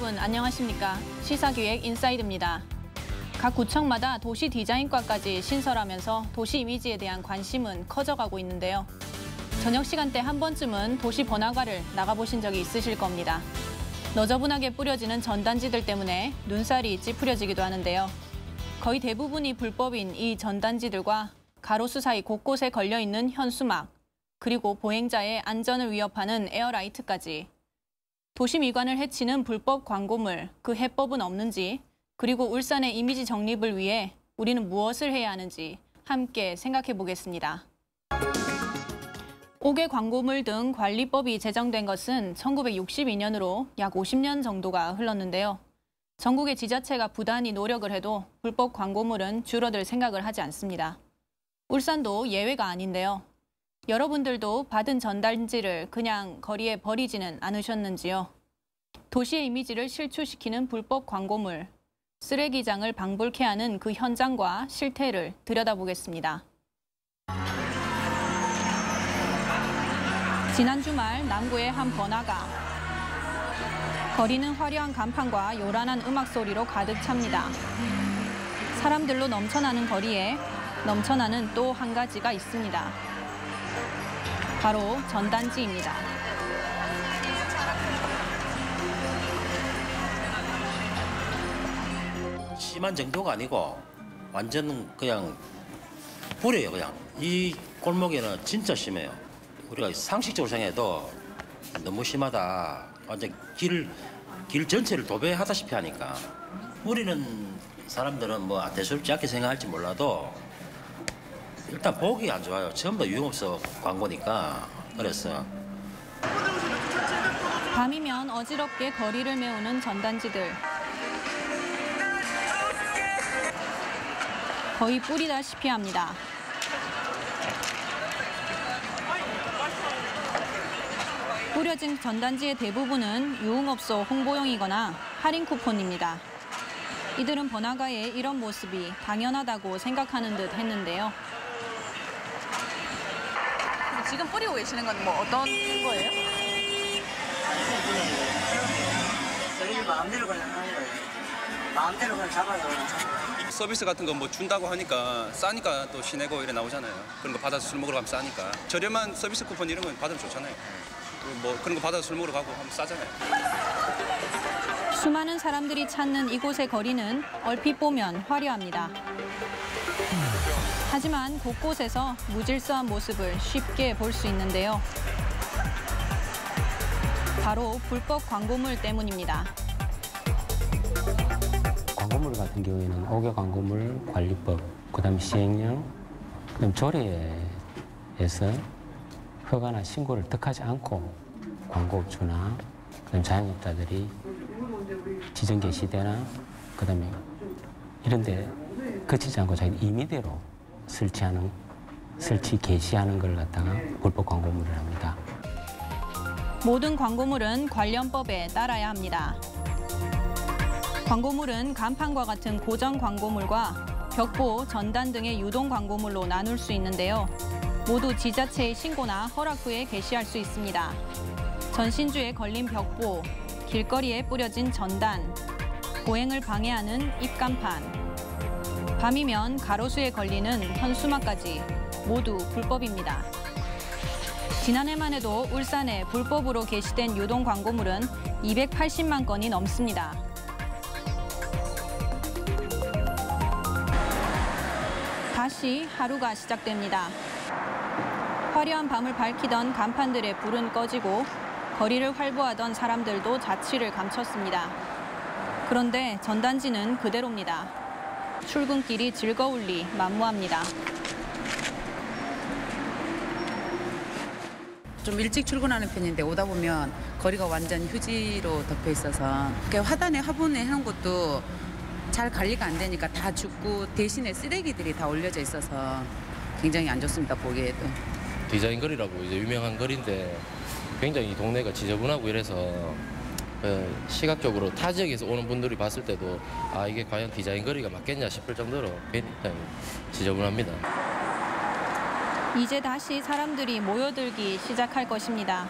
여러분 안녕하십니까? 시사기획 인사이드입니다. 각 구청마다 도시 디자인과까지 신설하면서 도시 이미지에 대한 관심은 커져가고 있는데요. 저녁 시간대 한 번쯤은 도시 번화가를 나가보신 적이 있으실 겁니다. 너저분하게 뿌려지는 전단지들 때문에 눈살이 찌푸려지기도 하는데요. 거의 대부분이 불법인 이 전단지들과 가로수 사이 곳곳에 걸려있는 현수막, 그리고 보행자의 안전을 위협하는 에어라이트까지 도시 미관을 해치는 불법 광고물, 그 해법은 없는지, 그리고 울산의 이미지 정립을 위해 우리는 무엇을 해야 하는지 함께 생각해 보겠습니다. 5개 광고물 등 관리법이 제정된 것은 1962년으로 약 50년 정도가 흘렀는데요. 전국의 지자체가 부단히 노력을 해도 불법 광고물은 줄어들 생각을 하지 않습니다. 울산도 예외가 아닌데요. 여러분들도 받은 전단지를 그냥 거리에 버리지는 않으셨는지요? 도시의 이미지를 실추시키는 불법 광고물, 쓰레기장을 방불케 하는 그 현장과 실태를 들여다보겠습니다. 지난 주말 남구의 한 번화가. 거리는 화려한 간판과 요란한 음악 소리로 가득 찹니다. 사람들로 넘쳐나는 거리에 넘쳐나는 또 한 가지가 있습니다. 바로 전단지입니다. 심한 정도가 아니고 완전 그냥 뿌려요. 그냥 이 골목에는 진짜 심해요. 우리가 상식적으로 생각해도 너무 심하다. 완전 길 전체를 도배하다시피 하니까 뿌리는 사람들은 뭐 대수롭지 않게 생각할지 몰라도 일단 보기 안 좋아요. 전부 다 유흥업소 광고니까. 그래서 밤이면 어지럽게 거리를 메우는 전단지들. 거의 뿌리다시피 합니다. 뿌려진 전단지의 대부분은 유흥업소 홍보용이거나 할인 쿠폰입니다. 이들은 번화가의 이런 모습이 당연하다고 생각하는 듯 했는데요. 지금 뿌리고 계시는 건 뭐 어떤 거예요? 저희 마음대로 그냥 하는 거예요. 마음대로 그냥 잡아요. 서비스 같은 거 뭐 준다고 하니까 싸니까 또 시내고 이래 나오잖아요. 그런 거 받아서 술 먹으러 가면 싸니까. 저렴한 서비스 쿠폰 이런 건 받으면 좋잖아요. 뭐 그런 거 받아서 술 먹으러 가고 하면 싸잖아요. 수많은 사람들이 찾는 이곳의 거리는 얼핏 보면 화려합니다. 하지만 곳곳에서 무질서한 모습을 쉽게 볼 수 있는데요. 바로 불법 광고물 때문입니다. 광고물 같은 경우에는 5개 광고물 관리법, 그다음 시행령, 그다음 조례에서 허가나 신고를 득하지 않고 광고업주나 그다음 자영업자들이 지정 게시대나 그다음에 이런 데 거치지 않고 자기 임의대로 설치 게시하는 걸 갖다가 불법 광고물을 합니다. 모든 광고물은 관련법에 따라야 합니다. 광고물은 간판과 같은 고정 광고물과 벽보, 전단 등의 유동 광고물로 나눌 수 있는데요. 모두 지자체의 신고나 허락 후에 게시할 수 있습니다. 전신주에 걸린 벽보, 길거리에 뿌려진 전단, 보행을 방해하는 입간판, 밤이면 가로수에 걸리는 현수막까지 모두 불법입니다. 지난해만 해도 울산에 불법으로 게시된 유동 광고물은 280만 건이 넘습니다. 다시 하루가 시작됩니다. 화려한 밤을 밝히던 간판들의 불은 꺼지고 거리를 활보하던 사람들도 자취를 감췄습니다. 그런데 전단지는 그대로입니다. 출근길이 즐거울 리 만무합니다. 좀 일찍 출근하는 편인데 오다 보면 거리가 완전 휴지로 덮여 있어서 화단에 화분에 해놓은 것도 잘 관리가 안 되니까 다 죽고 대신에 쓰레기들이 다 올려져 있어서 굉장히 안 좋습니다, 보기에도. 디자인 거리라고 이제 유명한 거리인데 굉장히 동네가 지저분하고 이래서 시각적으로 타 지역에서 오는 분들이 봤을 때도 아 이게 과연 디자인 거리가 맞겠냐 싶을 정도로 굉장히 지저분합니다. 이제 다시 사람들이 모여들기 시작할 것입니다.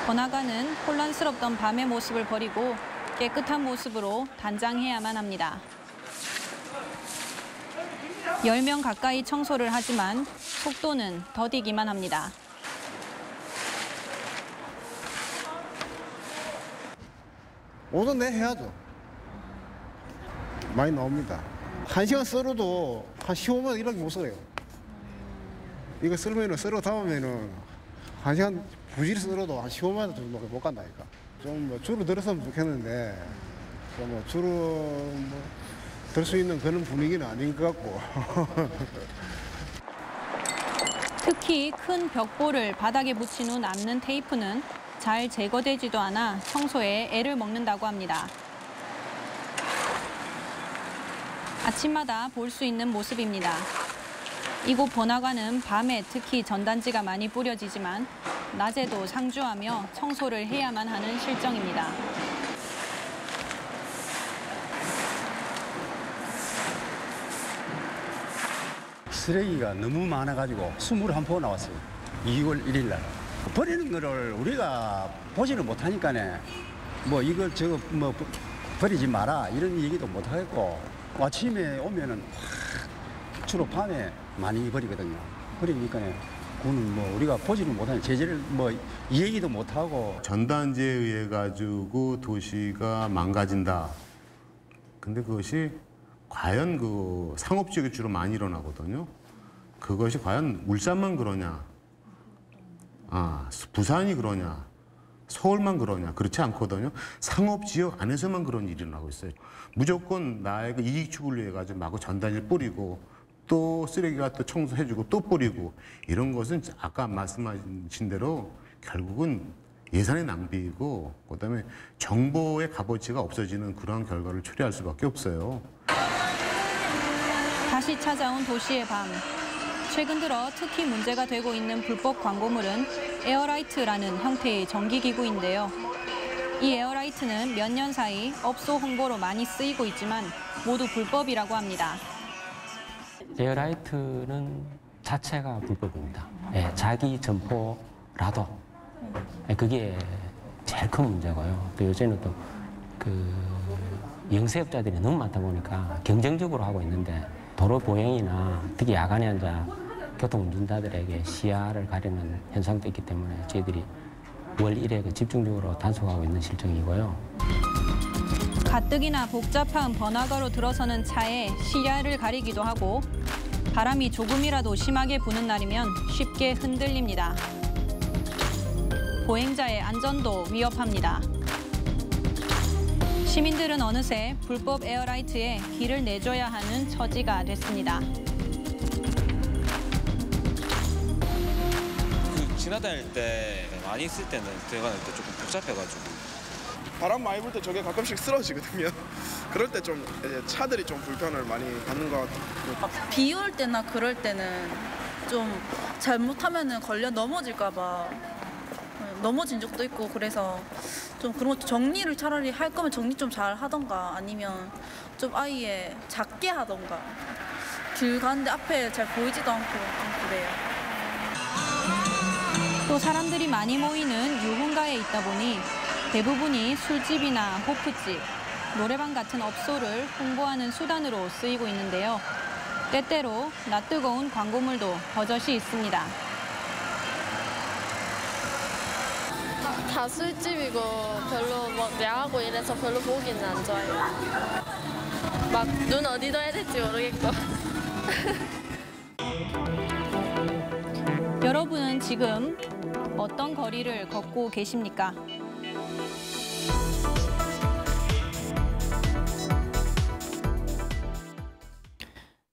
번화가는 혼란스럽던 밤의 모습을 버리고 깨끗한 모습으로 단장해야만 합니다. 10명 가까이 청소를 하지만 속도는 더디기만 합니다. 오전 내 해야죠. 많이 나옵니다. 1시간 썰어도 한 15만 원 이렇게 못 썰어요. 이거 썰어 담으면은 1시간 부지리 썰어도 한 15만 원 정도 못 간다니까. 좀 뭐 줄을 들었으면 좋겠는데 뭐 줄을 뭐 들 수 있는 그런 분위기는 아닌 것 같고. 특히 큰 벽보를 바닥에 붙인 후 남는 테이프는 잘 제거되지도 않아 청소에 애를 먹는다고 합니다. 아침마다 볼 수 있는 모습입니다. 이곳 번화가는 밤에 특히 전단지가 많이 뿌려지지만 낮에도 상주하며 청소를 해야만 하는 실정입니다. 쓰레기가 너무 많아가지고 21포 나왔어요. 2월 1일 날. 버리는 거를 우리가 보지를 못하니까네. 뭐 이걸 저거 뭐 버리지 마라 이런 얘기도 못 하겠고 아침에 오면은 주로 밤에 많이 버리거든요. 버리니까네. 그거는 뭐 우리가 보지를 못하는 제재를 뭐 이 얘기도 못 하고 전단지에 의해 가지고 도시가 망가진다. 근데 그것이 과연 그 상업 지역에 주로 많이 일어나거든요. 그것이 과연 울산만 그러냐, 부산이 그러냐, 서울만 그러냐 그렇지 않거든요. 상업 지역 안에서만 그런 일이 일어나고 있어요. 무조건 나의 그 이익 추구를 위해 가지고 마구 전단지를 뿌리고 또 쓰레기가 또 청소해주고 또 뿌리고 이런 것은 아까 말씀하신 대로 결국은 예산의 낭비이고 그다음에 정보의 값어치가 없어지는 그러한 결과를 초래할 수밖에 없어요. 다시 찾아온 도시의 밤. 최근 들어 특히 문제가 되고 있는 불법 광고물은 에어라이트라는 형태의 전기기구인데요. 이 에어라이트는 몇 년 사이 업소 홍보로 많이 쓰이고 있지만 모두 불법이라고 합니다. 에어라이트는 자체가 불법입니다. 자기 점포라도 그게 제일 큰 문제고요. 또 요새는 또 그 영세업자들이 너무 많다 보니까 경쟁적으로 하고 있는데 도로 보행이나 특히 야간에 앉아 교통운전자들에게 시야를 가리는 현상도 있기 때문에 저희들이 월 1회 집중적으로 단속하고 있는 실정이고요. 가뜩이나 복잡한 번화가로 들어서는 차에 시야를 가리기도 하고 바람이 조금이라도 심하게 부는 날이면 쉽게 흔들립니다. 보행자의 안전도 위협합니다. 시민들은 어느새 불법 에어라이트에 길을 내줘야 하는 처지가 됐습니다. 지나다닐 때 많이 쓸 때는 들어가는 때 조금 복잡해가지고 바람 많이 불 때 저게 가끔씩 쓰러지거든요. 그럴 때 좀 차들이 좀 불편을 많이 받는 것 같아요. 비 올 때나 그럴 때는 좀 잘못하면은 걸려 넘어질까 봐 넘어진 적도 있고 그래서 좀 그런 것도 정리를 차라리 할 거면 정리 좀 잘 하던가 아니면 좀 아예 작게 하던가 길 가는데 앞에 잘 보이지도 않고 좀 그래요. 또 사람들이 많이 모이는 유흥가에 있다 보니 대부분이 술집이나 호프집, 노래방 같은 업소를 홍보하는 수단으로 쓰이고 있는데요. 때때로 낯뜨거운 광고물도 버젓이 있습니다. 다 술집이고 별로 막 야하고 이래서 별로 보기는 안 좋아요. 막 눈 어디 둬야 될지 모르겠고. 여러분은 지금 어떤 거리를 걷고 계십니까?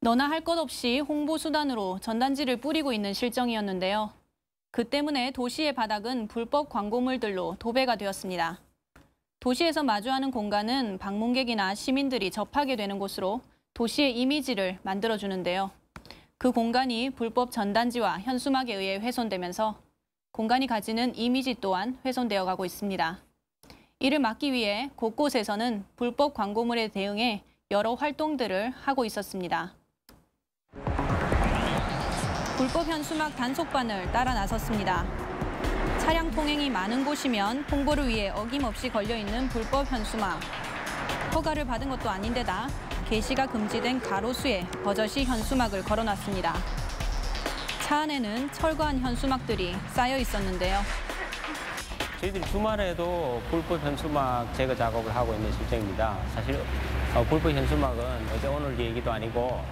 너나 할 것 없이 홍보 수단으로 전단지를 뿌리고 있는 실정이었는데요. 그 때문에 도시의 바닥은 불법 광고물들로 도배가 되었습니다. 도시에서 마주하는 공간은 방문객이나 시민들이 접하게 되는 곳으로 도시의 이미지를 만들어주는데요. 그 공간이 불법 전단지와 현수막에 의해 훼손되면서 공간이 가지는 이미지 또한 훼손되어 가고 있습니다. 이를 막기 위해 곳곳에서는 불법 광고물에 대응해 여러 활동들을 하고 있었습니다. 불법 현수막 단속반을 따라 나섰습니다. 차량 통행이 많은 곳이면 홍보를 위해 어김없이 걸려있는 불법 현수막. 허가를 받은 것도 아닌데다 게시가 금지된 가로수에 버젓이 현수막을 걸어놨습니다. 차 안에는 철거한 현수막들이 쌓여 있었는데요. 저희들이 주말에도 불법 현수막 제거 작업을 하고 있는 실정입니다. 사실 불법 현수막은 어제 오늘 얘기도 아니고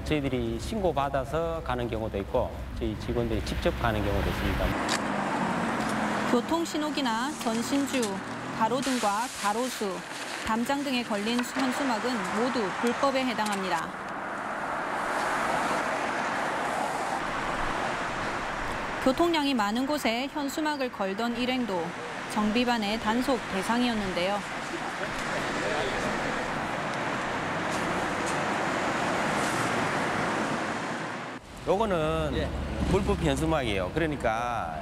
저희들이 신고받아서 가는 경우도 있고 저희 직원들이 직접 가는 경우도 있습니다. 교통신호기나 전신주, 가로등과 가로수, 담장 등에 걸린 현수막은 모두 불법에 해당합니다. 교통량이 많은 곳에 현수막을 걸던 일행도 정비반의 단속 대상이었는데요. 요거는 불법 현수막이에요. 그러니까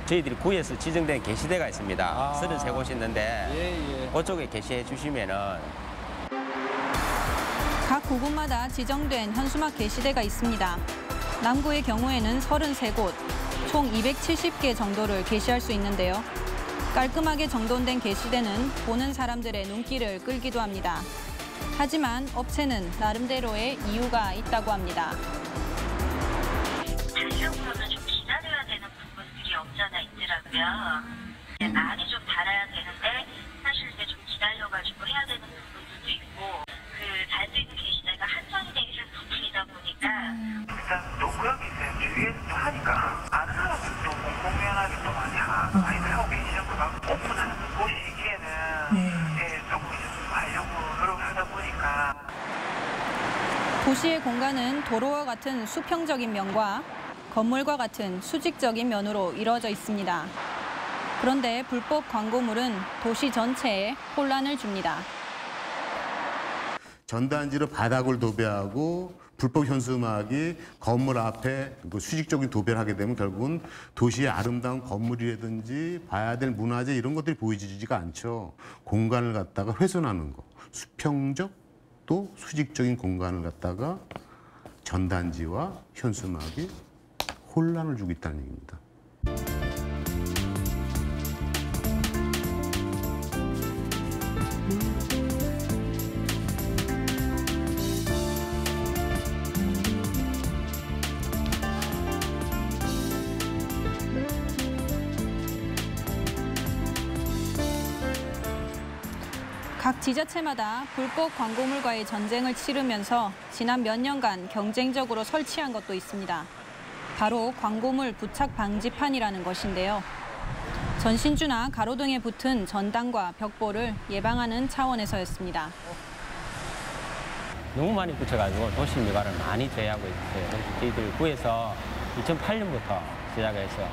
저희들이 구에서 지정된 게시대가 있습니다. 33곳이 있는데 그쪽에 게시해 주시면은 각 구군마다 지정된 현수막 게시대가 있습니다. 남구의 경우에는 33곳, 총 270개 정도를 게시할 수 있는데요. 깔끔하게 정돈된 게시대는 보는 사람들의 눈길을 끌기도 합니다. 하지만 업체는 나름대로의 이유가 있다고 합니다. 달력으로는 좀 기다려야 되는 부분들이 없잖아 있더라고요. 많이 좀 달아야 되는데 사실 이제 좀 기다려가지고 해야 되는 부분들도 있고 그 달 수 있는 게시대가 한정이 되어 있는 부분이다 보니까 일단 녹음이 있어요. 주위에서 또 하니까 아는 사람들도 공공연하게 또 많이 하고 계시는 것 같고 오픈하는 곳이기에는 조금 이제 하려고 노력을 하다 보니까 도시의 공간은 도로와 같은 수평적인 면과 건물과 같은 수직적인 면으로 이루어져 있습니다. 그런데 불법 광고물은 도시 전체에 혼란을 줍니다. 전단지로 바닥을 도배하고 불법 현수막이 건물 앞에 수직적인 도배를 하게 되면 결국은 도시의 아름다운 건물이라든지 봐야 될 문화재 이런 것들이 보이지가 않죠. 공간을 갖다가 훼손하는 거. 수평적 또 수직적인 공간을 갖다가 전단지와 현수막이 혼란을 주고 있다는 얘기입니다. 각 지자체마다 불법 광고물과의 전쟁을 치르면서 지난 몇 년간 경쟁적으로 설치한 것도 있습니다. 바로 광고물 부착 방지판이라는 것인데요. 전신주나 가로등에 붙은 전단과 벽보를 예방하는 차원에서였습니다. 너무 많이 붙여가지고 도시 미관을 많이 제외하고 있어요. 그래서 저희들 구에서 2008년부터 시작해서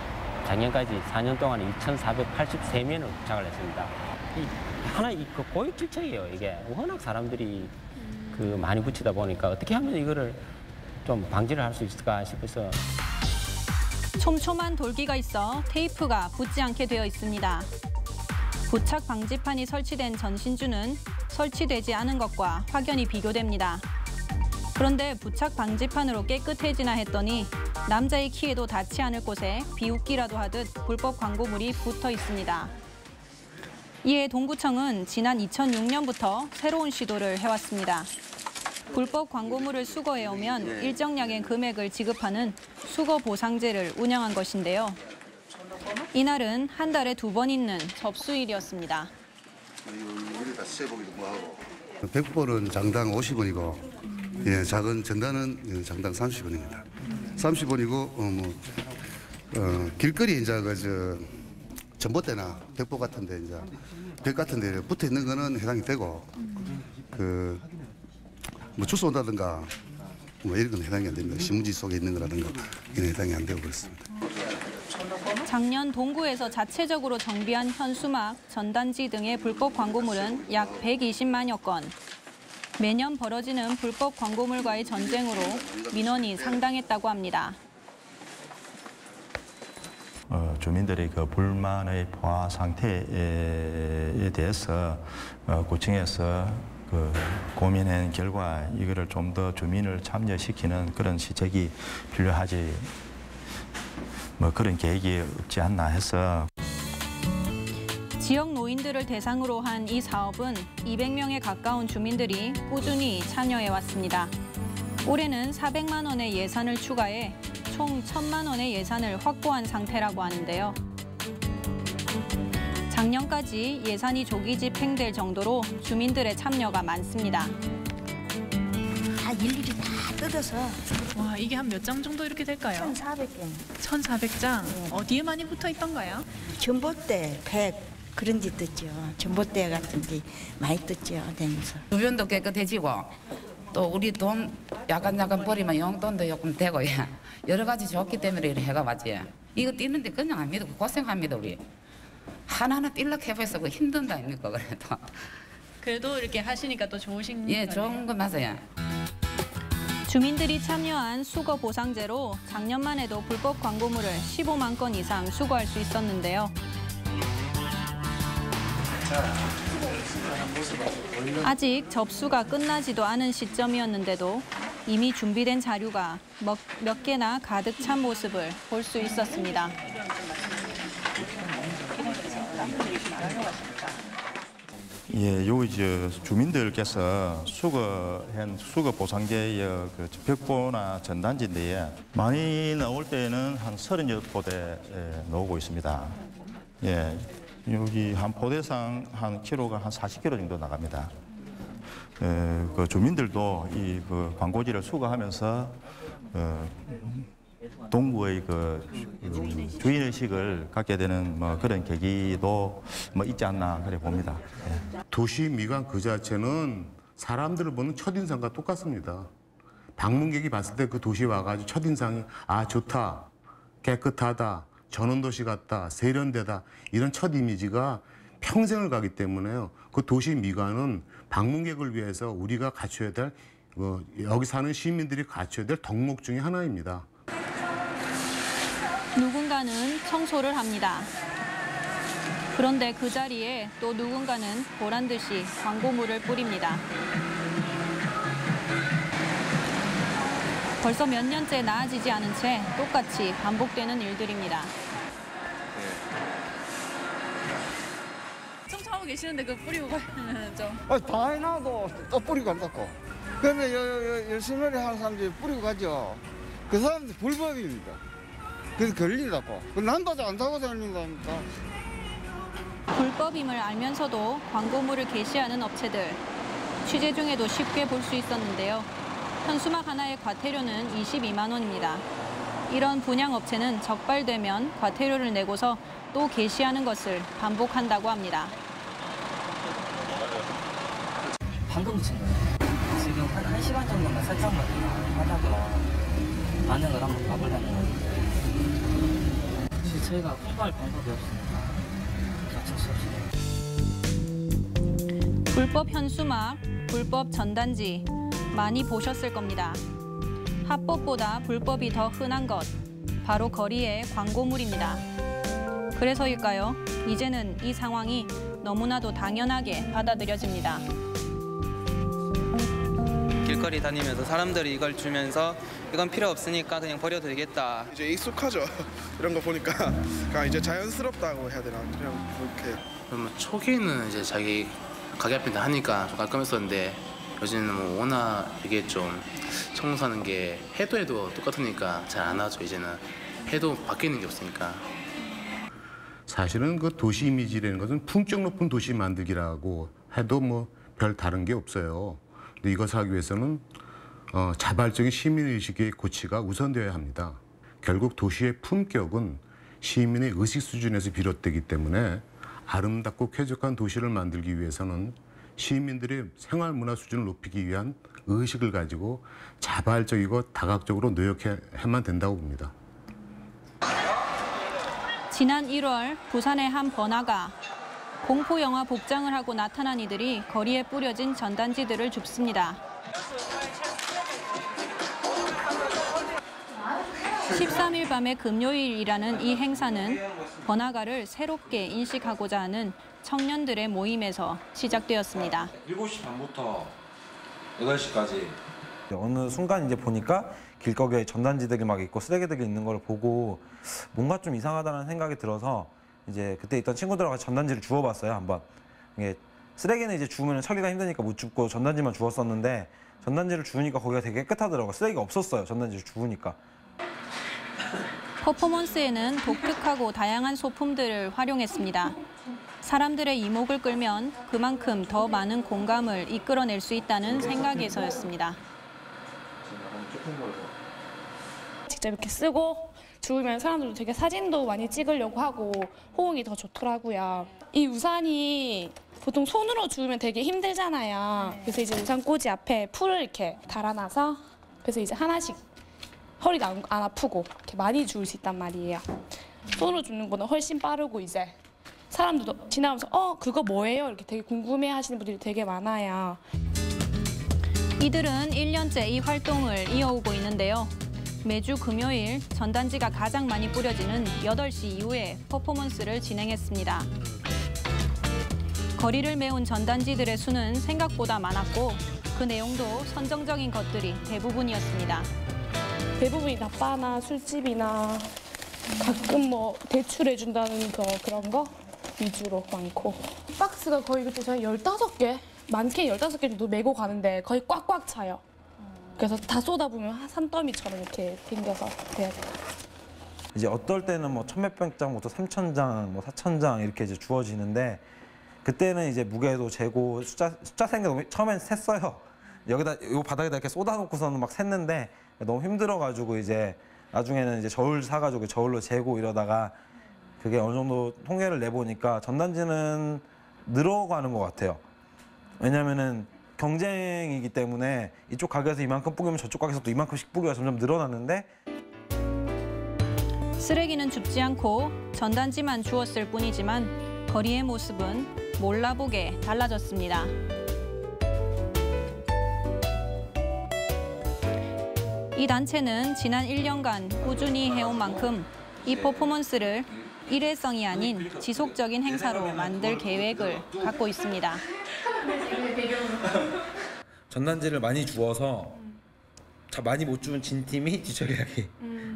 작년까지 4년 동안 2,483면을 부착을 했습니다. 하나 그 고육질책이에요. 이게 워낙 사람들이 많이 붙이다 보니까 어떻게 하면 이거를 좀 방지를 할 수 있을까 싶어서. 촘촘한 돌기가 있어 테이프가 붙지 않게 되어 있습니다. 부착 방지판이 설치된 전신주는 설치되지 않은 것과 확연히 비교됩니다. 그런데 부착 방지판으로 깨끗해지나 했더니 남자의 키에도 닿지 않을 곳에 비웃기라도 하듯 불법 광고물이 붙어 있습니다. 이에 동구청은 지난 2006년부터 새로운 시도를 해왔습니다. 불법 광고물을 수거해오면 일정량의 금액을 지급하는 수거보상제를 운영한 것인데요. 이날은 한 달에 2번 있는 접수일이었습니다. 백볼은 장당 50원이고 작은 전단은 장당 30원입니다. 30원이고 길거리 이제 전봇대나 백보 같은데 이제 벽 같은데 붙어 있는 거는 해당이 되고 뭐 주소 온다든가 뭐 이런 건 해당이 안 됩니다. 신문지 속에 있는 거라든가 이런 해당이 안 되고 그렇습니다. 작년 동구에서 자체적으로 정비한 현수막, 전단지 등의 불법 광고물은 약 120만여 건. 매년 벌어지는 불법 광고물과의 전쟁으로 민원이 상당했다고 합니다. 주민들의 그 불만의 포화 상태에 대해서 구청에서 고민한 결과 이거를 좀 더 주민을 참여시키는 그런 시책이 필요하지 뭐 그런 계획이 없지 않나 해서. 지역 노인들을 대상으로 한 이 사업은 200명에 가까운 주민들이 꾸준히 참여해왔습니다. 올해는 400만 원의 예산을 추가해 총 1,000만 원의 예산을 확보한 상태라고 하는데요. 작년까지 예산이 조기 집행될 정도로 주민들의 참여가 많습니다. 다 일일이 다 뜯어서. 와, 이게 한 몇 장 정도 이렇게 될까요? 1,400개. 1,400장? 어디에 많이 붙어 있던가요? 전봇대, 백 그런 데 뜯죠. 전봇대 같은 데 많이 뜯죠. 다니면서. 주변도 깨끗해지고 또 우리 돈 약간 버리면 용돈도 조금 되고 여러 가지 좋기 때문에 이렇게 해가 맞지. 이거 뛰는데 그냥 안 믿고 고생합니다 우리. 하나하나 뛸락 해봐서 힘든다 아닙니까 그래도. 그래도 이렇게 하시니까 또 좋으신 예, 거네요. 좋은 거 맞아요. 주민들이 참여한 수거 보상제로 작년만 해도 불법 광고물을 15만 건 이상 수거할 수 있었는데요. 아직 접수가 끝나지도 않은 시점이었는데도 이미 준비된 자료가 몇 개나 가득 찬 모습을 볼 수 있었습니다. 예, 요 이제 주민들께서 수거 보상제의 그 벽보나 전단지인데 많이 나올 때는 한 36포대 나오고 있습니다. 예, 여기 한 포대상 한 키로가 한 40kg 정도 나갑니다. 그 주민들도 이 그 광고지를 수거하면서 동구의 주인의식을 갖게 되는 뭐 그런 계기도 뭐 있지 않나 그래 봅니다. 예. 도시 미관 그 자체는 사람들을 보는 첫인상과 똑같습니다. 방문객이 봤을 때 그 도시 와가지고 첫인상이 아 좋다, 깨끗하다, 전원도시 같다, 세련되다 이런 첫 이미지가 평생을 가기 때문에요. 그 도시 미관은 방문객을 위해서 우리가 갖춰야 될 여기 사는 시민들이 갖춰야 될 덕목 중에 하나입니다. 누군가는 청소를 합니다. 그런데 그 자리에 또 누군가는 보란 듯이 광고물을 뿌립니다. 벌써 몇 년째 나아지지 않은 채 똑같이 반복되는 일들입니다. 청소하고 계시는데 그 뿌리고 가면 좀... 다 해놔도 또 뿌리고 간다고. 그러면 열심히 하는 사람들이 뿌리고 가죠. 그 사람들 불법입니다. 그래서 걸린다고. 난도 안 사고 다닌다니까. 불법임을 알면서도 광고물을 게시하는 업체들. 취재 중에도 쉽게 볼 수 있었는데요. 현수막 하나의 과태료는 22만 원입니다. 이런 분양업체는 적발되면 과태료를 내고서 또 게시하는 것을 반복한다고 합니다. 방금 붙인 거예요. 지금 한 1시간 정도만 설정만 하다가 반응을 한번 봐보려는 거예요. 저희가 홍보할 방법이 없으니까 어쩔 수 없이. 불법 현수막, 불법 전단지 많이 보셨을 겁니다. 합법보다 불법이 더 흔한 것, 바로 거리의 광고물입니다. 그래서일까요? 이제는 이 상황이 너무나도 당연하게 받아들여집니다. 길거리 다니면서 사람들이 이걸 주면서 이건 필요 없으니까 그냥 버려도 되겠다. 이제 익숙하죠. 이런 거 보니까 그냥 이제 자연스럽다고 해야 되나 그냥 그렇게. 초기에는 이제 자기 가게 앞에 하니까 좀 깔끔했었는데 요즘은 뭐 워낙 이게 좀 청소하는 게 해도 똑같으니까 잘 안 하죠. 이제는 해도 바뀌는 게 없으니까. 사실은 그 도시 이미지라는 것은 품격 높은 도시 만들기라고 해도 뭐 별 다른 게 없어요. 근데 이것을 하기 위해서는 자발적인 시민의식의 고취가 우선되어야 합니다. 결국 도시의 품격은 시민의 의식 수준에서 비롯되기 때문에 아름답고 쾌적한 도시를 만들기 위해서는 시민들의 생활문화 수준을 높이기 위한 의식을 가지고 자발적이고 다각적으로 노력해야만 된다고 봅니다. 지난 1월 부산의 한 번화가 공포영화 복장을 하고 나타난 이들이 거리에 뿌려진 전단지들을 줍습니다. 13일 밤의 금요일이라는 이 행사는 번화가를 새롭게 인식하고자 하는 청년들의 모임에서 시작되었습니다. 7시 반부터 8시까지 어느 순간 이제 보니까 길거리에 전단지들이 막 있고 쓰레기들이 있는 걸 보고 뭔가 좀 이상하다는 생각이 들어서 이제 그때 있던 친구들하고 같이 전단지를 주워봤어요, 한번. 이게 쓰레기는 이제 주우면 처리가 힘드니까 못 줍고 전단지만 주웠었는데 전단지를 주우니까 거기가 되게 깨끗하더라고요. 쓰레기가 없었어요, 전단지를 주우니까. 퍼포먼스에는 독특하고 다양한 소품들을 활용했습니다. 사람들의 이목을 끌면 그만큼 더 많은 공감을 이끌어낼 수 있다는 생각에서였습니다. 직접 이렇게 쓰고 주우면 사람들도 되게 사진도 많이 찍으려고 하고 호응이 더 좋더라고요. 이 우산이 보통 손으로 주우면 되게 힘들잖아요. 그래서 이제 우산 꽂이 앞에 풀을 이렇게 달아놔서 그래서 이제 하나씩 허리도 안 아프고 이렇게 많이 주울 수 있단 말이에요. 손으로 주는 거는 훨씬 빠르고 이제 사람들도 지나가면서 그거 뭐예요? 이렇게 되게 궁금해하시는 분들이 되게 많아요. 이들은 1년째 이 활동을 이어오고 있는데요. 매주 금요일 전단지가 가장 많이 뿌려지는 8시 이후에 퍼포먼스를 진행했습니다. 거리를 메운 전단지들의 수는 생각보다 많았고 그 내용도 선정적인 것들이 대부분이었습니다. 대부분이 나빠나 술집이나 가끔 뭐 대출해준다는 그런 거 위주로 많고 박스가 거의 그때 저희 15개, 많게는 15개 정도 메고 가는데 거의 꽉꽉 차요. 그래서 다 쏟아부으면 산더미처럼 이렇게 생겨서 돼야 돼요. 이제 어떨 때는 뭐 1000몇 장부터 3000장, 뭐 4000장 이렇게 이제 주어지는데 그때는 이제 무게도 재고 숫자 센 게 처음엔 셌어요. 여기다 요 바닥에다 이렇게 쏟아놓고서는 막 샜는데 너무 힘들어가지고 이제 나중에는 이제 저울 사가지고 저울로 재고 이러다가 그게 어느 정도 통계를 내보니까 전단지는 늘어가는 것 같아요. 왜냐면은 경쟁이기 때문에 이쪽 가게에서 이만큼 뿌리면 저쪽 가게에서 또 이만큼씩 뿌리가 점점 늘어나는데 쓰레기는 줍지 않고 전단지만 주웠을 뿐이지만 거리의 모습은 몰라보게 달라졌습니다. 이 단체는 지난 1년간 꾸준히 해온 만큼 이 퍼포먼스를 일회성이 아닌 지속적인 행사로 만들 계획을 갖고 있습니다. 전단지를 많이 주워서 많이 못 주운 진 팀이 뒤처리하기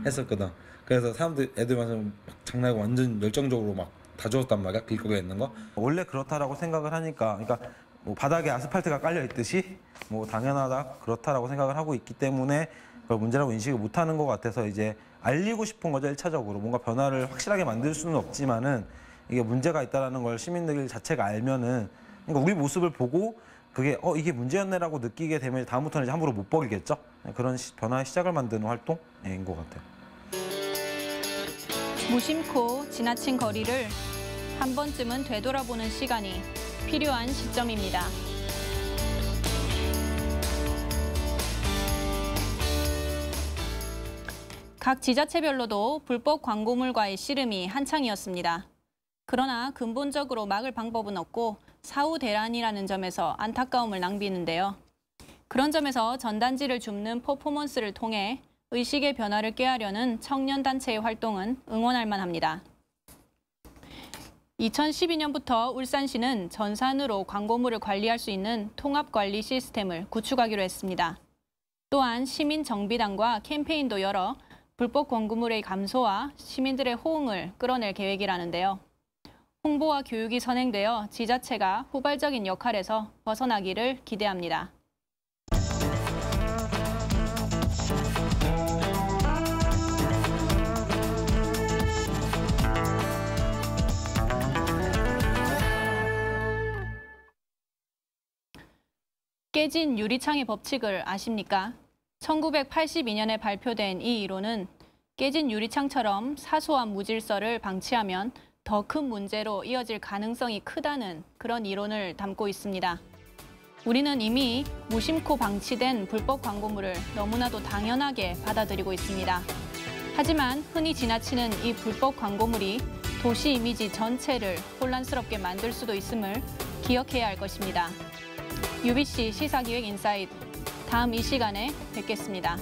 했었거든. 그래서 애들 완전 장난하고 완전 열정적으로 막 다 주웠단 말이야, 길거리에 있는 거. 원래 그렇다라고 생각을 하니까, 그러니까 뭐 바닥에 아스팔트가 깔려 있듯이 뭐 당연하다 그렇다라고 생각을 하고 있기 때문에 그걸 문제라고 인식을 못하는 것 같아서 이제 알리고 싶은 거죠, 1차적으로. 뭔가 변화를 확실하게 만들 수는 없지만은 이게 문제가 있다라는 걸 시민들 자체가 알면은 그러니까 우리 모습을 보고 그게 이게 문제였네라고 느끼게 되면 다음부터는 이제 함부로 못 버리겠죠. 그런 변화의 시작을 만드는 활동인 것 같아요. 무심코 지나친 거리를 한 번쯤은 되돌아보는 시간이 필요한 시점입니다. 각 지자체별로도 불법 광고물과의 씨름이 한창이었습니다. 그러나 근본적으로 막을 방법은 없고 사후 대란이라는 점에서 안타까움을 낭비는데요. 그런 점에서 전단지를 줍는 퍼포먼스를 통해 의식의 변화를 꾀하려는 청년단체의 활동은 응원할 만합니다. 2012년부터 울산시는 전산으로 광고물을 관리할 수 있는 통합관리 시스템을 구축하기로 했습니다. 또한 시민정비단과 캠페인도 열어 불법 광고물의 감소와 시민들의 호응을 끌어낼 계획이라는데요. 홍보와 교육이 선행되어 지자체가 후발적인 역할에서 벗어나기를 기대합니다. 깨진 유리창의 법칙을 아십니까? 1982년에 발표된 이 이론은 깨진 유리창처럼 사소한 무질서를 방치하면 더 큰 문제로 이어질 가능성이 크다는 그런 이론을 담고 있습니다. 우리는 이미 무심코 방치된 불법 광고물을 너무나도 당연하게 받아들이고 있습니다. 하지만 흔히 지나치는 이 불법 광고물이 도시 이미지 전체를 혼란스럽게 만들 수도 있음을 기억해야 할 것입니다. UBC 시사기획 인사이트, 다음 이 시간에 뵙겠습니다.